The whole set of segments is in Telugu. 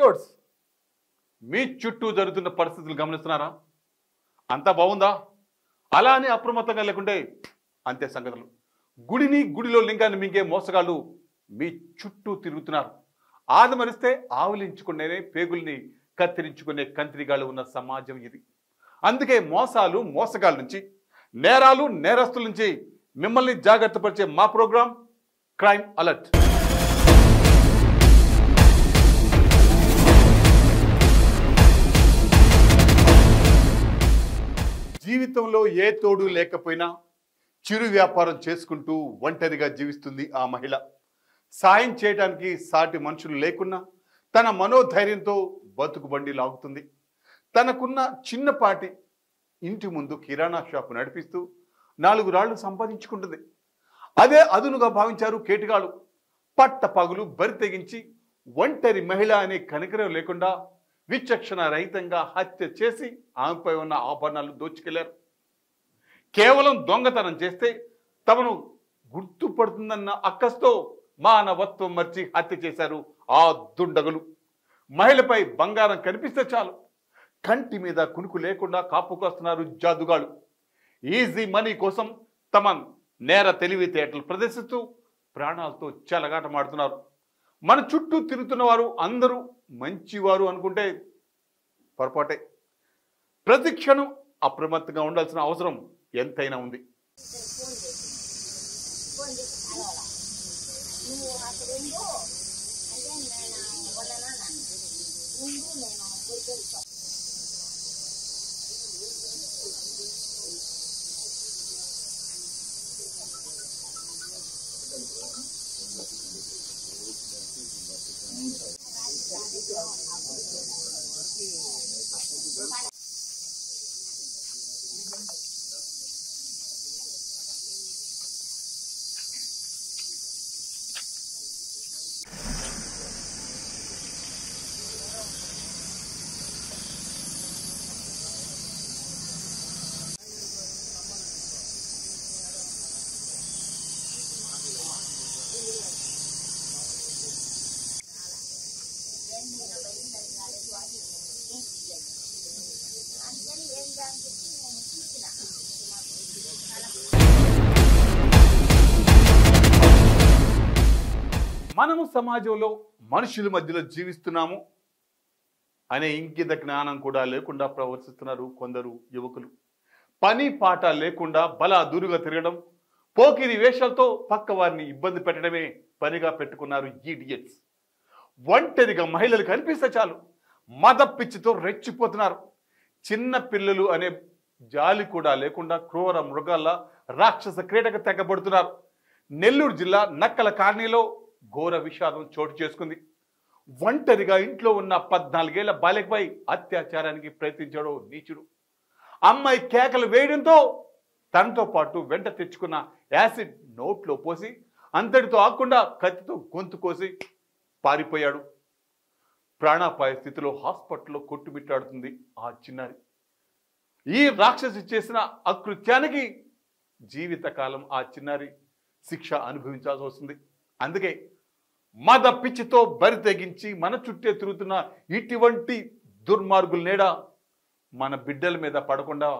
వ్యూవర్స్, మీ చుట్టూ జరుగుతున్న పరిస్థితులు గమనిస్తున్నారా? అంతా బాగుందా? అలా అని అప్రమత్తంగా లేకుంటే అంతే సంగతులు. గుడిలో లింగాన్ని మింగే మోసగాళ్ళు మీ చుట్టూ తిరుగుతున్నారు. ఆదమరిస్తే ఆవులించుకునే పేగుల్ని కత్తిరించుకునే కంత్రిగాళ్ళు ఉన్న సమాజం ఇది. అందుకే మోసగాళ్ళ నుంచి, నేరాలు నేరస్తుల నుంచి మిమ్మల్ని జాగ్రత్త పరిచే మా ప్రోగ్రాం క్రైమ్ అలర్ట్. జీవితంలో ఏ తోడు లేకపోయినా చిరు వ్యాపారం చేసుకుంటూ ఒంటరిగా జీవిస్తుంది ఆ మహిళ. సాయం చేయడానికి సాటి మనుషులు లేకున్నా తన మనోధైర్యంతో బతుకు బండి లాగుతుంది. తనకున్న చిన్నపాటి ఇంటి ముందు కిరాణా షాపు నడిపిస్తూ 4 రాళ్లు సంపాదించుకుంటుంది. అదే అదునుగా భావించారు కేటుగాళ్ళు. పట్ట పగులు బరి తెగించి ఒంటరి మహిళ అనే కనికరం లేకుండా విచక్షణ రహితంగా హత్య చేసి ఆమెపై ఉన్న ఆభరణాలు దోచుకెళ్లారు. కేవలం దొంగతనం చేస్తే తమను గుర్తుపడుతుందన్న అక్కస్తో మానవత్వం మర్చి హత్య చేశారు ఆ దుండగులు. మహిళపై బంగారం కనిపిస్తే చాలు కంటి మీద కునుకు లేకుండా కాపుకొస్తున్నారు జాదుగాళ్ళు. ఈజీ మనీ కోసం తమ నేర తెలివితేటలు ప్రదర్శిస్తూ ప్రాణాలతో చెలగాటమాడుతున్నారు. మన చుట్టూ తిరుగుతున్న వారు అందరూ మంచివారు అనుకుంటే పొరపాటే. ప్రతి క్షణం అప్రమత్తంగా ఉండాల్సిన అవసరం ఎంతైనా ఉంది. మనము సమాజంలో మనుషుల మధ్యలో జీవిస్తున్నాము అనే ఇంకిత జ్ఞానం కూడా లేకుండా ప్రవర్తిస్తున్నారు కొందరు యువకులు. పని పాట లేకుండా బలాదూరుగా తిరగడం, పోకిరి వేషాలతో పక్క వారిని ఇబ్బంది పెట్టడమే పనిగా పెట్టుకున్నారు ఈడియట్స్. ఒంటరిగా మహిళలు కనిపిస్తే చాలు మద పిచ్చితో రెచ్చిపోతున్నారు. చిన్న పిల్లలు అనే జాలి కూడా లేకుండా క్రూర మృగాల్లా రాక్షస క్రీడకు తెగబడుతున్నారు. నెల్లూరు జిల్లా నక్కల కాలనీలో ఘోర విషాదం చోటు చేసుకుంది. ఒంటరిగా ఇంట్లో ఉన్న 14 ఏళ్ల బాలికపై అత్యాచారానికి ప్రయత్నించాడు నీచుడు. అమ్మాయి కేకలు వేయడంతో తనతో పాటు వెంట తెచ్చుకున్న యాసిడ్ నోట్లో పోసి అంతటితో ఆకుండా కత్తితో గొంతు కోసి పారిపోయాడు. ప్రాణాపాయ స్థితిలో హాస్పిటల్లో కొట్టుమిట్టాడుతుంది ఆ చిన్నారి. ఈ రాక్షసి చేసిన అకృత్యానికి జీవితకాలం ఆ చిన్నారి శిక్ష అనుభవించాల్సి వస్తుంది. అందుకే మద పిచ్చితో బరి తెగించి మన చుట్టే తిరుగుతున్న ఇటువంటి దుర్మార్గుల నీడ మన బిడ్డల మీద పడకుండా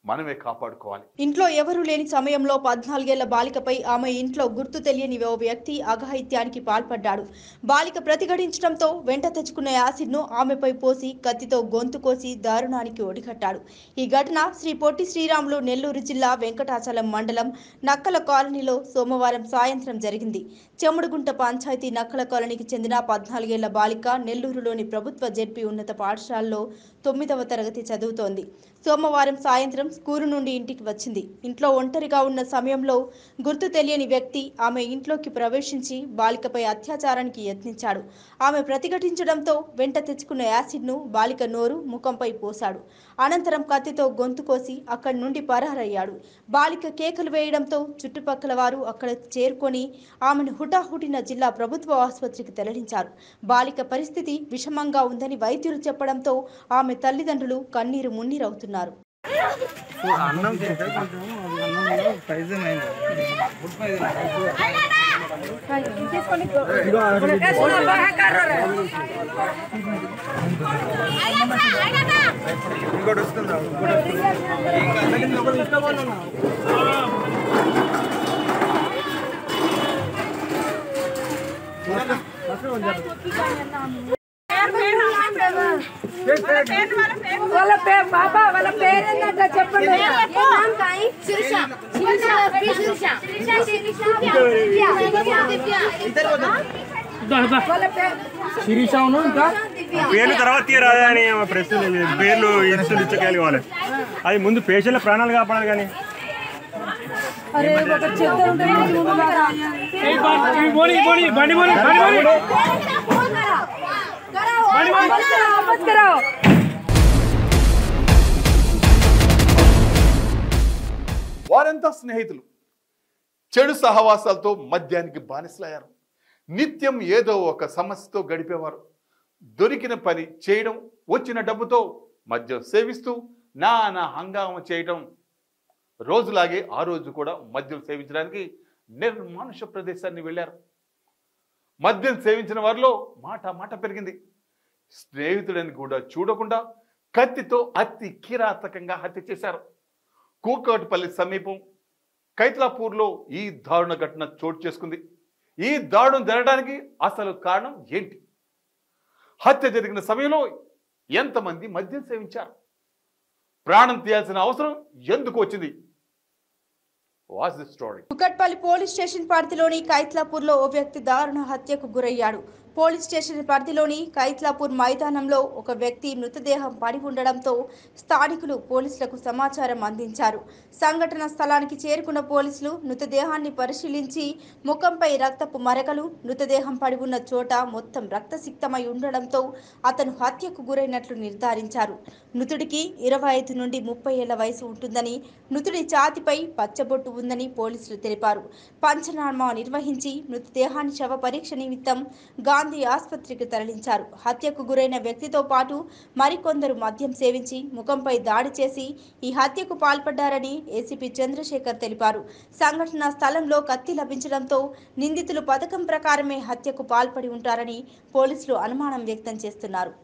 మనమే కాపాడుకోవాలి. ఇంట్లో ఎవరూ లేని సమయంలో 14 ఏళ్ల బాలికపై ఆమె ఇంట్లో గుర్తు తెలియని ఓ వ్యక్తి అఘాయిత్యానికి పాల్పడ్డాడు. బాలిక ప్రతిఘటించడంతో వెంట తెచ్చుకున్న యాసిడ్ను ఆమెపై పోసి కత్తితో గొంతు కోసి దారుణానికి ఒడిగట్టాడు. ఈ ఘటన శ్రీ పొట్టి శ్రీరాములు నెల్లూరు జిల్లా వెంకటాచలం మండలం నక్కల కాలనీలో సోమవారం సాయంత్రం జరిగింది. చెముడుగుంట పంచాయతీ నక్కల కాలనీకి చెందిన 14 ఏళ్ల బాలిక నెల్లూరులోని ప్రభుత్వ జెడ్పీ ఉన్నత పాఠశాలలో 9వ తరగతి చదువుతోంది. సోమవారం సాయంత్రం స్కూలు నుండి ఇంటికి వచ్చింది. ఇంట్లో ఒంటరిగా ఉన్న సమయంలో గుర్తు తెలియని వ్యక్తి ఆమె ఇంట్లోకి ప్రవేశించి బాలికపై అత్యాచారానికి యత్నించాడు. ఆమె ప్రతిఘటించడంతో వెంట తెచ్చుకున్న యాసిడ్ను బాలిక నోరు, ముఖంపై పోశాడు. అనంతరం కత్తితో గొంతు కోసి అక్కడి నుండి పరారయ్యాడు. బాలిక కేకలు వేయడంతో చుట్టుపక్కల వారు అక్కడ చేరుకొని ఆమెను హుటాహుటిన జిల్లా ప్రభుత్వ ఆసుపత్రికి తరలించారు. బాలిక పరిస్థితి విషమంగా ఉందని వైద్యులు చెప్పడంతో ఆమె తల్లిదండ్రులు కన్నీరు మున్నీరవుతున్నారు. అన్నం కొంచెం అన్నంలో పైజన్ అయింది. ఫుడ్ పైజన్ వాళ్ళ పేరు బాబా వాళ్ళ పేరేంటంటే చెప్పండి. శిరీషను ఇంకా పేర్లు తర్వాత తీయరాదా అని ప్రశ్న పేర్లు ఇచ్చుకెళ్ళి కావాలి. అది ముందు పేషెంట్ల ప్రాణాలు కాపాడాలి. కానీ వారంతా స్నేహితులు చెడు సహవాసాలతో మద్యానికి బానిసలయ్యారు. నిత్యం ఏదో ఒక సమస్యతో గడిపేవారు. దొరికిన పని చేయడం, వచ్చిన డబ్బుతో మద్యం సేవిస్తూ నానా హంగామా చేయడం. రోజులాగే ఆ రోజు కూడా మద్యం సేవించడానికి నిర్మానుష ప్రదేశాన్ని వెళ్ళారు. మద్యం సేవించిన వారిలో మాట పెరిగింది. స్నేహితుడని కూడా చూడకుండా కత్తితో అతి కిరాతకంగా హత్య చేశారు. కూకట్పల్లి సమీపం కైతలాపూర్లో ఈ దారుణ ఘటన చోటు చేసుకుంది. ఈ దారుణం జరగడానికి అసలు కారణం ఏంటి? హత్య జరిగిన సమయంలో ఎంతమంది మద్యం సేవించారు? ప్రాణం తీయాల్సిన అవసరం ఎందుకు వచ్చింది? Watch the story. Kukatpally police station పరిధిలోని కైతలాపూర్లో ఓ వ్యక్తి దారుణ హత్యకు గురయ్యాడు. పోలీస్ స్టేషన్ పరిధిలోని కైతలాపూర్ మైదానంలో ఒక వ్యక్తి మృతదేహం పడి ఉండడంతో స్థానికులు పోలీసులకు సమాచారం అందించారు. సంఘటన స్థలానికి చేరుకున్న పోలీసులు మృతదేహాన్ని పరిశీలించి ముఖంపై రక్తపు మరకలు, మృతదేహం పడి ఉన్న చోట మొత్తం రక్తసిక్తమై ఉండడంతో అతను హత్యకు గురైనట్లు నిర్ధారించారు. మృతుడికి 25 నుండి 30 ఏళ్ల వయసు ఉంటుందని, మృతుడి ఛాతిపై పచ్చబొట్టు ఉందని పోలీసులు తెలిపారు. పంచనామా నిర్వహించి మృతదేహాన్ని శవ పరీక్ష నిమిత్తం గాంధీ ఆసుపత్రికి తరలించారు. హత్యకు గురైన వ్యక్తితో పాటు మరికొందరు మద్యం సేవించి ముఖంపై దాడి చేసి ఈ హత్యకు పాల్పడ్డారని ఏసీపీ చంద్రశేఖర్ తెలిపారు. సంఘటనా స్థలంలో కత్తి లభించడంతో నిందితులు పథకం ప్రకారమే హత్యకు పాల్పడి ఉంటారని పోలీసులు అనుమానం వ్యక్తం చేస్తున్నారు.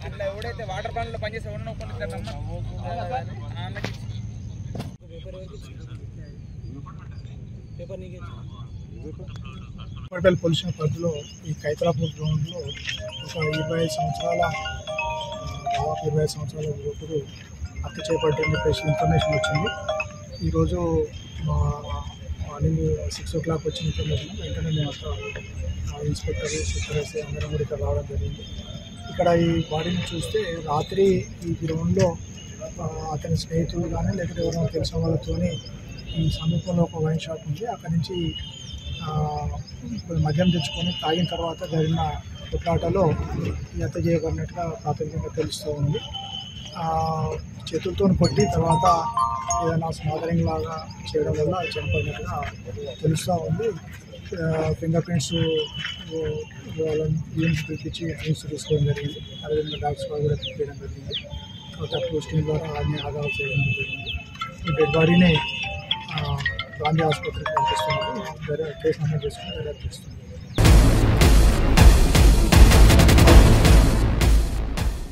అట్లా ఎవడైతే వాటర్ ప్లాంట్లో పనిచేసే కుకట్పల్లి పోలీస్ పరిధిలో ఈ కైతలాపూర్ గ్రౌండ్లో ఒక 25 సంవత్సరాల యువకుడు హత్య చేపట్టారని చెప్పేసి ఇన్ఫర్మేషన్ వచ్చింది. ఈరోజు మా మార్నింగ్ 6 o'clock వచ్చిన ఇన్ఫర్మేషన్ వెంటనే మేము ఇన్స్పెక్టర్ సూపర్వైజర్ అందరం కూడా ఇక్కడ రావడం జరిగింది. ఇక్కడ ఈ బాడీని చూస్తే రాత్రి ఈ గ్రౌండ్లో అతని స్నేహితులు కానీ లేకపోతే ఎవరైనా తెలిసిన వాళ్ళతోని ఈ సమీపంలో ఒక వైన్ షాప్ ఉంది. అక్కడి నుంచి మద్యం తెచ్చుకొని తాగిన తర్వాత జరిగిన కొట్లాటలో ఈ హత్య చేయబడినట్టుగా ప్రాథమికంగా తెలుస్తూ ఉంది. చేతులతో కొట్టి తర్వాత ఏదైనా స్మాదరింగ్ లాగా చేయడం వల్ల చనిపోయినట్టుగా తెలుస్తూ ఉంది. ఫింగర్ ప్రింట్స్ వాళ్ళని యూనిట్స్ పిలిపించి యూనిట్స్ తీసుకోవడం జరిగింది. అదేవిధంగా డాగ్స్ కూడా తీయడం జరిగింది. తర్వాత పోస్టింగ్ ద్వారా అన్ని ఆధారాలు చేయడం జరిగింది. ఈ డెడ్ బాడీని గాంధీ ఆసుపత్రికి పంపిస్తున్నారు. కేసు నమోదు చేసుకుని దర్యాప్తు చేస్తున్నారు.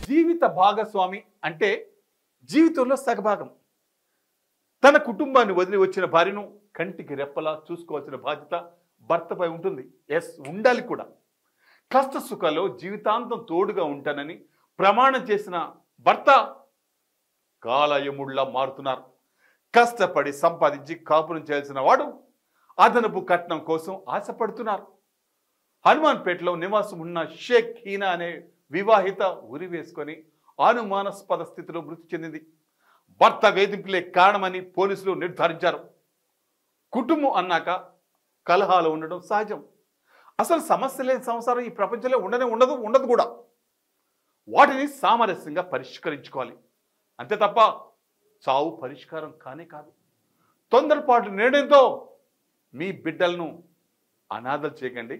జీవిత భాగస్వామి అంటే జీవితంలో సగభాగం. తన కుటుంబాన్ని వదిలి వచ్చిన భార్యను కంటికి రెప్పలా చూసుకోవాల్సిన బాధ్యత భర్తపై ఉంటుంది. ఉండాలి కూడా. కష్ట సుఖాల్లో జీవితాంతం తోడుగా ఉంటానని ప్రమాణం చేసిన భర్త కాలయముళ్ళ మారుతున్నారు. కష్టపడి సంపాదించి కాపురం చేయాల్సిన వాడు అదనపు కట్నం కోసం ఆశపడుతున్నారు. హనుమాన్పేటలో నివాసం ఉన్న షేక్ హీనా అనే వివాహిత ఉరి వేసుకొని అనుమానాస్పద స్థితిలో మృతి చెందింది. భర్త వేధింపులే కారణమని పోలీసులు నిర్ధారించారు. కుటుంబం అన్నాక కలహాలు ఉండడం సహజం. అసలు సమస్య లేని సంసారం ఈ ప్రపంచంలో ఉండదు కూడా. వాటిని సామరస్యంగా పరిష్కరించుకోవాలి, అంతే తప్ప చావు పరిష్కారం కానే కాదు. తొందరపాటు నిర్ణయంతో మీ బిడ్డలను అనాథలు చేయకండి.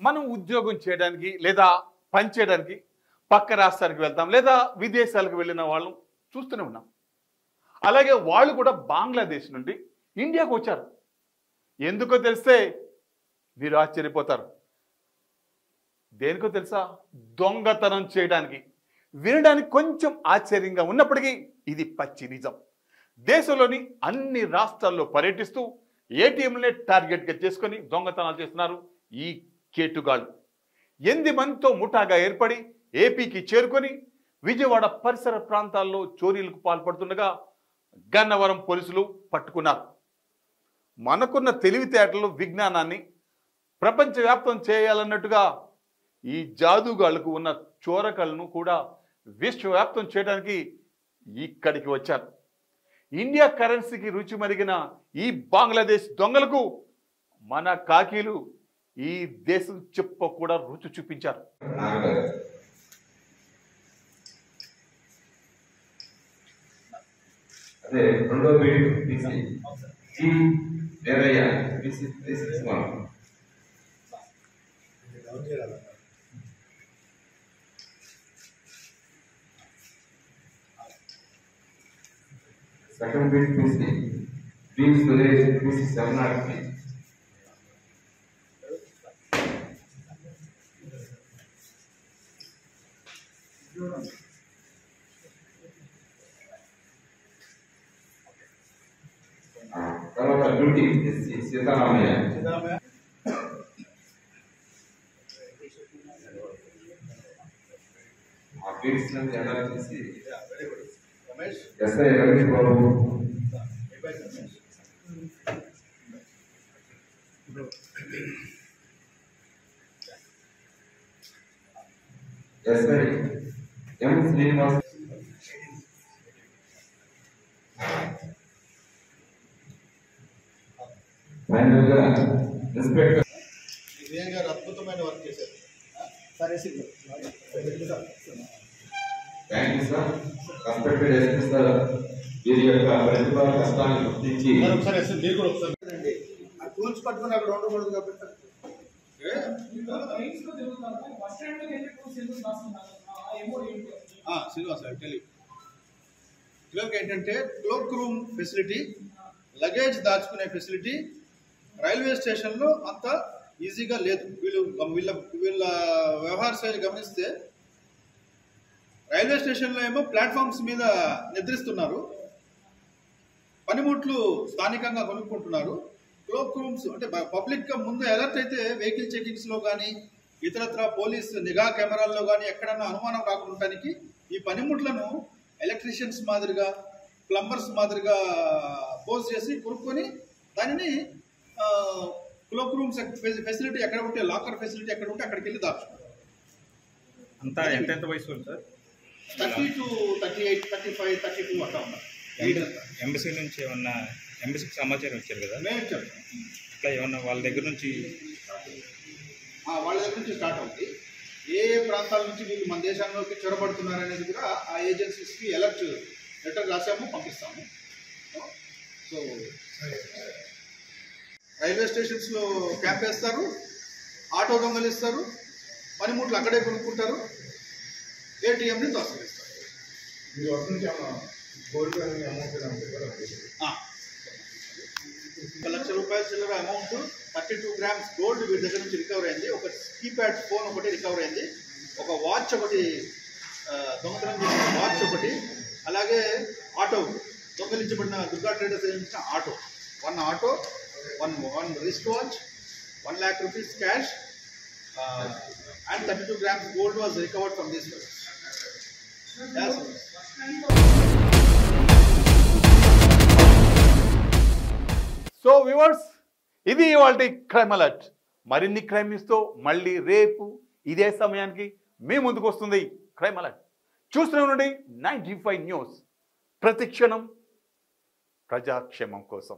మనం ఉద్యోగం చేయడానికి లేదా పని చేయడానికి పక్క రాష్ట్రానికి వెళ్తాం, లేదా విదేశాలకు వెళ్ళిన వాళ్ళం చూస్తూనే ఉన్నాం. అలాగే వాళ్ళు కూడా బంగ్లాదేశ్ నుండి ఇండియాకు వచ్చారు. ఎందుకో తెలిస్తే మీరు ఆశ్చర్యపోతారు. దేనికో తెలుసా? దొంగతనం చేయడానికి. వినడానికి కొంచెం ఆశ్చర్యంగా ఉన్నప్పటికీ ఇది పచ్చి నిజం. దేశంలోని అన్ని రాష్ట్రాల్లో పర్యటిస్తూ ఏటీఎంలే టార్గెట్గా చేసుకొని దొంగతనాలు చేస్తున్నారు ఈ కేటుగాళ్ళు. 8 మందితో ముఠాగా ఏర్పడి ఏపీకి చేరుకొని విజయవాడ పరిసర ప్రాంతాల్లో చోరీలకు పాల్పడుతుండగా గన్నవరం పోలీసులు పట్టుకున్నారు. మనకున్న తెలివితేటలు, విజ్ఞానాన్ని ప్రపంచవ్యాప్తం చేయాలన్నట్టుగా ఈ జాదుగాళ్లకు ఉన్న చోరకలను కూడా విశ్వవ్యాప్తం చేయడానికి ఇక్కడికి వచ్చారు. ఇండియా కరెన్సీకి రుచి మరిగిన ఈ బంగ్లాదేశ్ దొంగలకు మన కాకీలు ఈ దేశం చెప్ప కూడా రుచి చూపించారు. అదే రెండో video second beat PC Dreams Village PC 703. తర్వాత డ్యూటీ సీతారామయ్య ఆ బీట్స్ నుంచి ఎలా చేసి ఎస్ఐ రమేష్ బాబు ఎస్ఐ ఎం శ్రీనివాస్ ఫైనల్ గా ఇన్స్పెక్టర్ విజయన్ గారు అద్భుతమైన వర్క్ చేశారు. Thank you sir. Respected SP sir వీరి యొక్క ప్రతిభ కష్టాన్ని గుర్తించి మీరు కూడా ఒకసారి ఆ టూల్స్ పట్టుకుని అక్కడ ఉండకూడదు కాబట్టి శ్రీనివాస్ ఇవాళ ఏంటంటే క్లోక్ రూమ్ ఫెసిలిటీ, లగేజ్ దాచుకునే ఫెసిలిటీ రైల్వే స్టేషన్లో అంత ఈజీగా లేదు. వీళ్ళ వ్యవహార శైలి గమనిస్తే రైల్వే స్టేషన్లో ఏమో ప్లాట్ఫామ్స్ మీద నిద్రిస్తున్నారు, పనిముట్లు స్థానికంగా కొనుక్కుంటున్నారు. క్లోక్ రూమ్స్ అంటే పబ్లిక్గా ముందు అలర్ట్ అయితే వెహికల్ చెకింగ్స్లో కానీ ఇతరత్ర పోలీస్ నిఘా కెమెరాల్లో కానీ ఎక్కడన్నా అనుమానం రాకుండటానికి ఈ పనిముట్లను ఎలక్ట్రీషియన్స్ మాదిరిగా, ప్లంబర్స్ మాదిరిగా పోజ్ చేసి కొనుక్కొని దానిని క్లోక్ రూమ్స్ ఫెసిలిటీ ఎక్కడ ఉంటే, లాకర్ ఫెసిలిటీ ఎక్కడ ఉంటే అక్కడికి వెళ్ళి దాచుకుంటారు. అంతా ఎంత వయసు సార్? 30 to 38, 35, 32 అట్లా ఉన్నారు. ఎంబసీ నుంచి ఏమన్నా ఎంబసీకి సమాచారం ఇచ్చారు కదా, మేము ఇచ్చాము. ఇట్లా ఏమన్నా వాళ్ళ దగ్గర నుంచి స్టార్ట్ అవుతుంది. ఏ ప్రాంతాల నుంచి వీళ్ళు మన దేశంలోకి చొరబడుతున్నారు అనేది కూడా ఆ ఏజెన్సీస్కి అలర్ట్ లెటర్ రాసాము, పంపిస్తాము. సో రైల్వే స్టేషన్స్లో క్యాంప్ వేస్తారు, ఆటో దొంగలు ఇస్తారు, పనిముట్లు అక్కడే కొనుక్కుంటారు, ఏటీఎంని దోసగిస్తారు. రూపాయల చిల్లర అమౌంట్ 32 గ్రామ్స్ గోల్డ్ వీరి దగ్గర నుంచి రికవర్ అయింది. ఒక కీప్యాడ్ ఫోన్ ఒకటి రికవర్ అయింది. ఒక వాచ్ ఒకటి దొంగతనం చేసిన వాచ్ ఒకటి, అలాగే ఆటో దొంగలించబడిన దుర్గా ట్రేడర్స్ ఇచ్చిన auto, one wrist watch, 1 lakh rupees cash, and 32 grams gold was recovered from this. Yes. So viewers, ఇది ఇవాల్టి క్రైమ్ అలర్ట్. మరిన్ని క్రైమ్ న్యూస్తో మళ్ళీ రేపు ఇదే సమయానికి మీ ముందుకు వస్తుంది క్రైమ్ అలర్ట్. చూస్తూనే ఉండండి 95 న్యూస్, ప్రతిక్షణం ప్రజాక్షేమం కోసం.